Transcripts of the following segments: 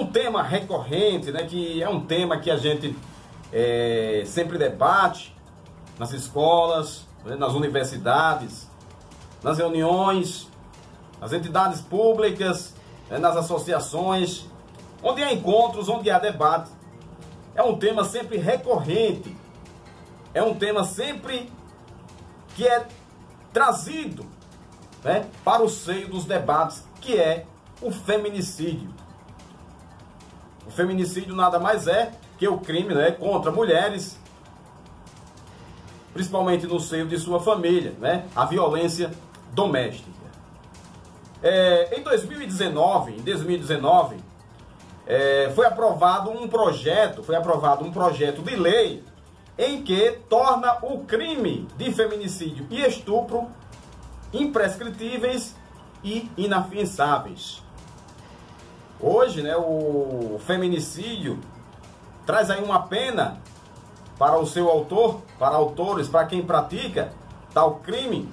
tema recorrente, né, que é um tema que a gente sempre debate nas escolas, né, nas universidades, nas reuniões, nas entidades públicas, né, nas associações, onde há encontros, onde há debate. É um tema sempre recorrente, é um tema sempre que é trazido, né, para o seio dos debates, que é o feminicídio. O feminicídio nada mais é que o crime, né, contra mulheres, principalmente no seio de sua família, né, a violência doméstica. Em 2019, foi aprovado um projeto de lei em que torna o crime de feminicídio e estupro imprescritíveis e inafiançáveis. Hoje, né, o feminicídio traz aí uma pena para o seu autor, para autores, para quem pratica tal crime,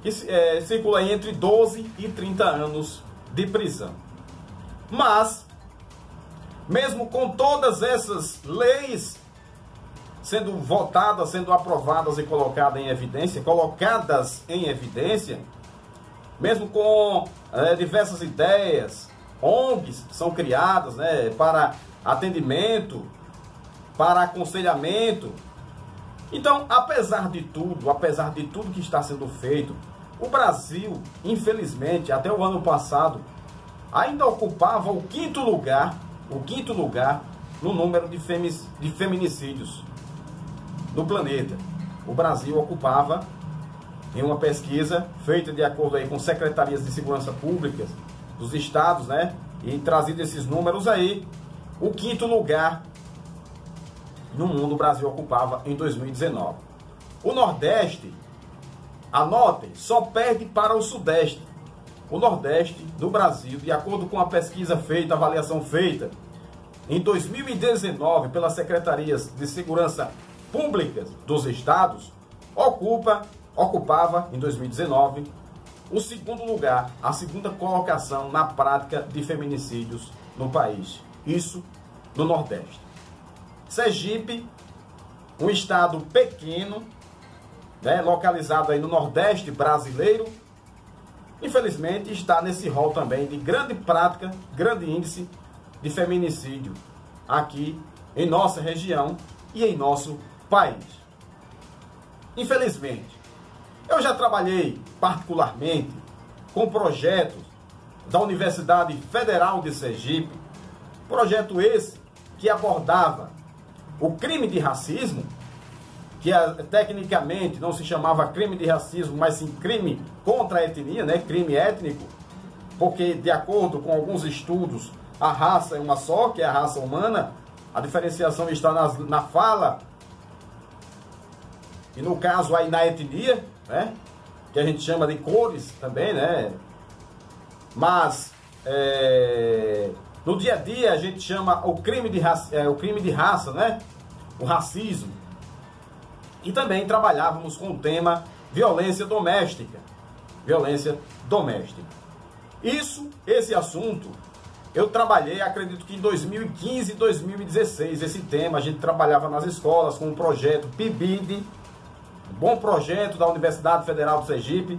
que circula entre 12 e 30 anos de prisão. Mas, mesmo com todas essas leis sendo votadas, sendo aprovadas e colocadas em evidência, mesmo com diversas ideias, ONGs são criadas, né, para atendimento, para aconselhamento. Então, apesar de tudo que está sendo feito, o Brasil, infelizmente, até o ano passado, ainda ocupava o quinto lugar no número de feminicídios no planeta. O Brasil ocupava, em uma pesquisa feita de acordo aí com secretarias de segurança pública dos estados, né, e trazido esses números aí, o quinto lugar no mundo o Brasil ocupava em 2019. O Nordeste, anotem, só perde para o Sudeste. O Nordeste do Brasil, de acordo com a pesquisa feita, a avaliação feita em 2019 pelas secretarias de segurança públicas dos estados, ocupava em 2019 o segundo lugar, a segunda colocação na prática de feminicídios no país. Isso no Nordeste. Sergipe, um estado pequeno, né, localizado aí no Nordeste brasileiro, infelizmente está nesse rol também de grande prática, grande índice de feminicídio aqui em nossa região e em nosso país. Infelizmente, eu já trabalhei particularmente com projetos da Universidade Federal de Sergipe, projeto esse que abordava o crime de racismo, que tecnicamente não se chamava crime de racismo, mas sim crime contra a etnia, né? Crime étnico, porque de acordo com alguns estudos, a raça é uma só, que é a raça humana, a diferenciação está na fala, e no caso aí na etnia, né? Que a gente chama de cores também, né? Mas no dia a dia a gente chama o crime de raça, né? O racismo. E também trabalhávamos com o tema violência doméstica. Violência doméstica. Esse assunto, eu trabalhei, acredito que em 2015 e 2016, esse tema, a gente trabalhava nas escolas com um projeto PIBID, um bom projeto da Universidade Federal do Sergipe,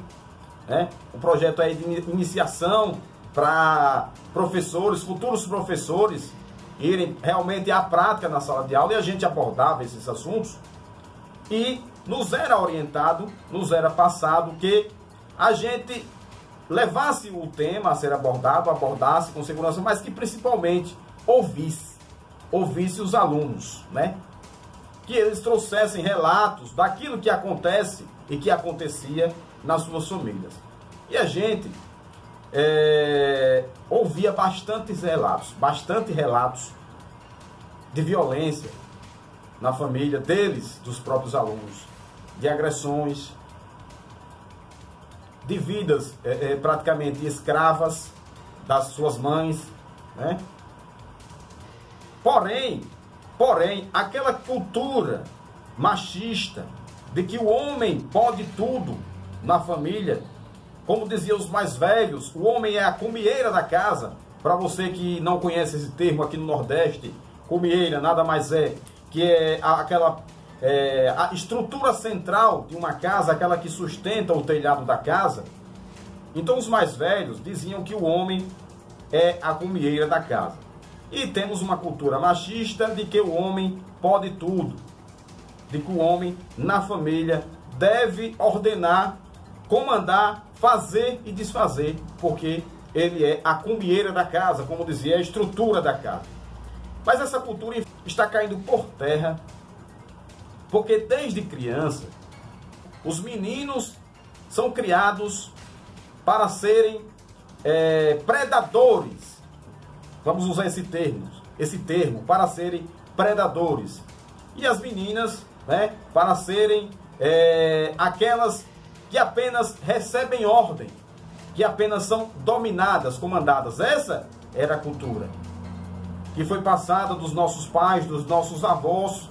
né? Um projeto aí de iniciação para professores, futuros professores, irem realmente à prática na sala de aula, e a gente abordava esses assuntos, e nos era orientado, nos era passado que a gente levasse o tema a ser abordado, abordasse com segurança, mas que principalmente ouvisse os alunos, né? Que eles trouxessem relatos daquilo que acontece e que acontecia nas suas famílias. E a gente ouvia bastante relatos de violência na família deles, dos próprios alunos, de agressões, de vidas praticamente escravas das suas mães, né? Porém, aquela cultura machista de que o homem pode tudo na família, como diziam os mais velhos, o homem é a comieira da casa, para você que não conhece esse termo aqui no Nordeste, cumieira nada mais é que é a estrutura central de uma casa, aquela que sustenta o telhado da casa. Então os mais velhos diziam que o homem é a cumieira da casa. E temos uma cultura machista de que o homem pode tudo, de que o homem na família deve ordenar, comandar, fazer e desfazer, porque ele é a cumieira da casa, como dizia, a estrutura da casa. Mas essa cultura está caindo por terra, porque desde criança, os meninos são criados para serem predadores. Vamos usar esse termo, para serem predadores. E as meninas, né, para serem aquelas que apenas recebem ordem, que apenas são dominadas, comandadas. Essa era a cultura que foi passada dos nossos pais, dos nossos avós,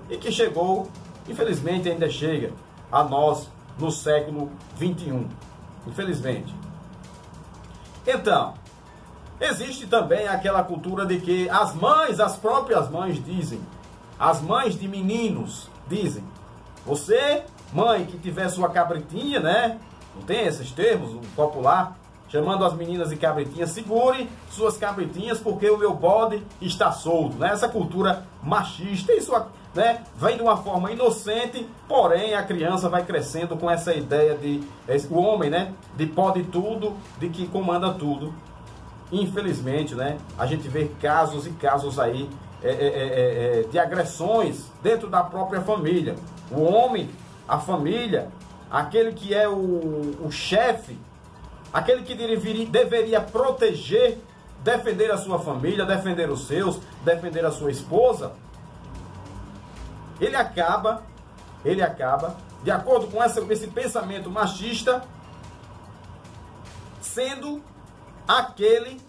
e que chegou, infelizmente ainda chega, a nós no século XXI. Infelizmente. Então, existe também aquela cultura de que as mães, as próprias mães dizem, as mães de meninos dizem, você, mãe, que tiver sua cabritinha, né? Não tem esses termos, popular, chamando as meninas de cabritinhas, segure suas cabritinhas porque o meu bode está solto, né? Essa cultura machista, isso, né, vem de uma forma inocente, porém a criança vai crescendo com essa ideia de o homem, né, de pode tudo, de que comanda tudo. Infelizmente, né, a gente vê casos e casos aí de agressões dentro da própria família. O homem, a família, aquele que é o chefe, aquele que deveria proteger, defender a sua família, defender os seus, defender a sua esposa, ele acaba, de acordo com esse pensamento machista, sendo aquele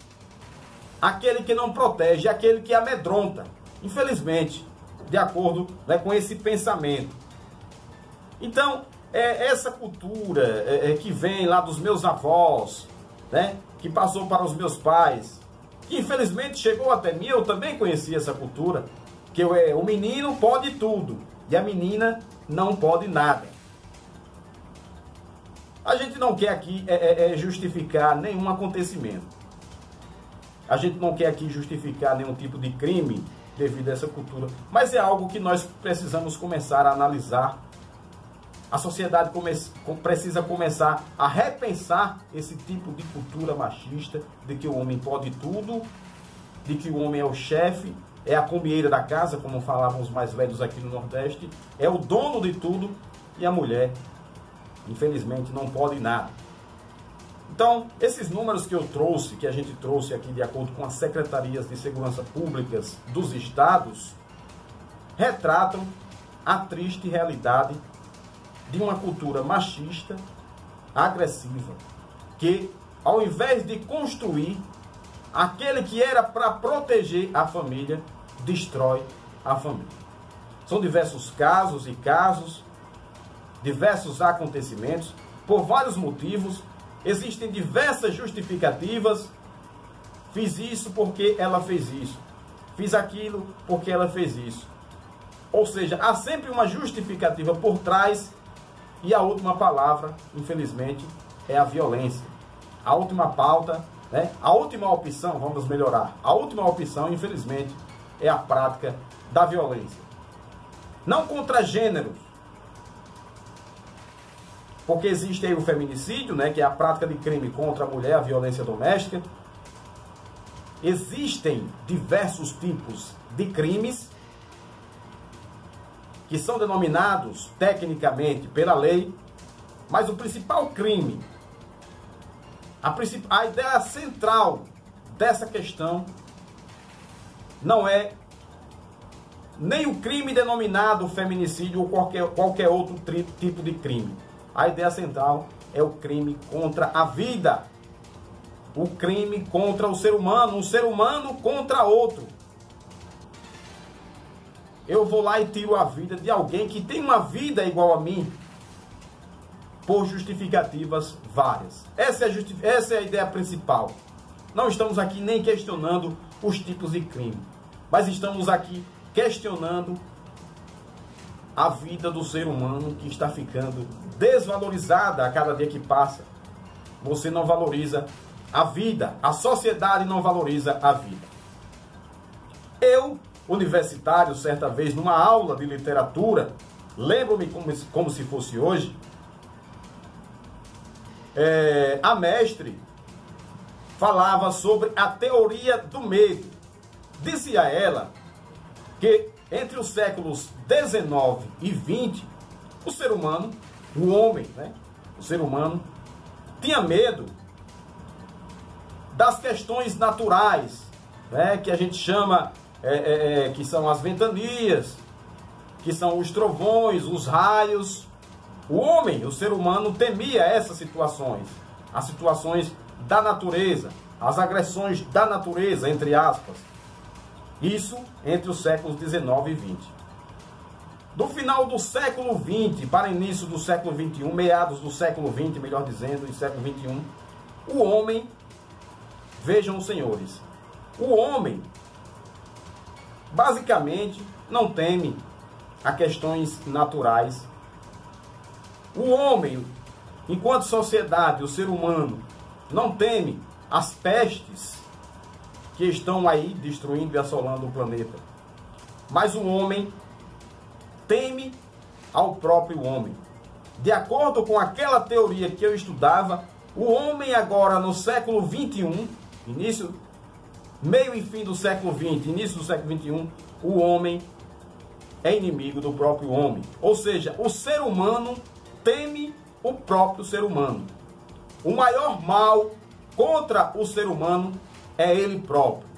que não protege, aquele que amedronta. Infelizmente, de acordo, né, com esse pensamento. Então, essa cultura que vem lá dos meus avós, né, que passou para os meus pais, que infelizmente chegou até mim, eu também conheci essa cultura, que o menino pode tudo e a menina não pode nada. A gente não quer aqui justificar nenhum acontecimento. A gente não quer aqui justificar nenhum tipo de crime devido a essa cultura, mas é algo que nós precisamos começar a analisar. A sociedade precisa começar a repensar esse tipo de cultura machista, de que o homem pode tudo, de que o homem é o chefe, é a cumieira da casa, como falavam os mais velhos aqui no Nordeste, é o dono de tudo, e a mulher, infelizmente, não pode nada. Então, esses números que eu trouxe, que a gente trouxe aqui de acordo com as secretarias de segurança públicas dos estados, retratam a triste realidade de uma cultura machista, agressiva, que ao invés de construir, aquele que era para proteger a família, destrói a família. São diversos casos e casos, diversos acontecimentos, por vários motivos, existem diversas justificativas. Fiz isso porque ela fez isso. Fiz aquilo porque ela fez isso. Ou seja, há sempre uma justificativa por trás e a última palavra, infelizmente, é a violência. A última pauta, né? A última opção, vamos melhorar, a última opção, infelizmente, é a prática da violência. Não contra gêneros, porque existe aí o feminicídio, né, que é a prática de crime contra a mulher, a violência doméstica. Existem diversos tipos de crimes que são denominados tecnicamente pela lei, mas o principal crime, a ideia central dessa questão não é nem o crime denominado feminicídio ou qualquer outro tipo de crime. A ideia central é o crime contra a vida, o crime contra o ser humano, um ser humano contra outro. Eu vou lá e tiro a vida de alguém que tem uma vida igual a mim, por justificativas várias. Essa é a ideia principal. não estamos aqui nem questionando os tipos de crime, mas estamos aqui questionando a vida do ser humano que está ficando desvalorizada a cada dia que passa. Você não valoriza a vida, a sociedade não valoriza a vida. Eu, universitário, certa vez, numa aula de literatura, lembro-me como se fosse hoje, a mestre falava sobre a teoria do medo. Dizia ela que entre os séculos 19 e 20, o ser humano, o homem, o ser humano, tinha medo das questões naturais, que a gente chama, que são as ventanias, que são os trovões, os raios. O homem, o ser humano, temia essas situações, as situações da natureza, as agressões da natureza, entre aspas. Isso entre os séculos 19 e 20. Do final do século 20 para início do século 21, meados do século 20, melhor dizendo, do século 21, o homem, vejam os senhores, o homem basicamente não teme a questões naturais. O homem, enquanto sociedade, o ser humano, não teme as pestes que estão aí destruindo e assolando o planeta. Mas o homem teme ao próprio homem. De acordo com aquela teoria que eu estudava, o homem agora no século 21, meio e fim do século 20, início do século 21, o homem é inimigo do próprio homem. Ou seja, o ser humano teme o próprio ser humano. O maior mal contra o ser humano é ele próprio.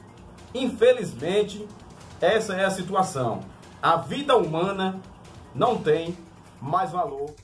Infelizmente, essa é a situação. A vida humana não tem mais valor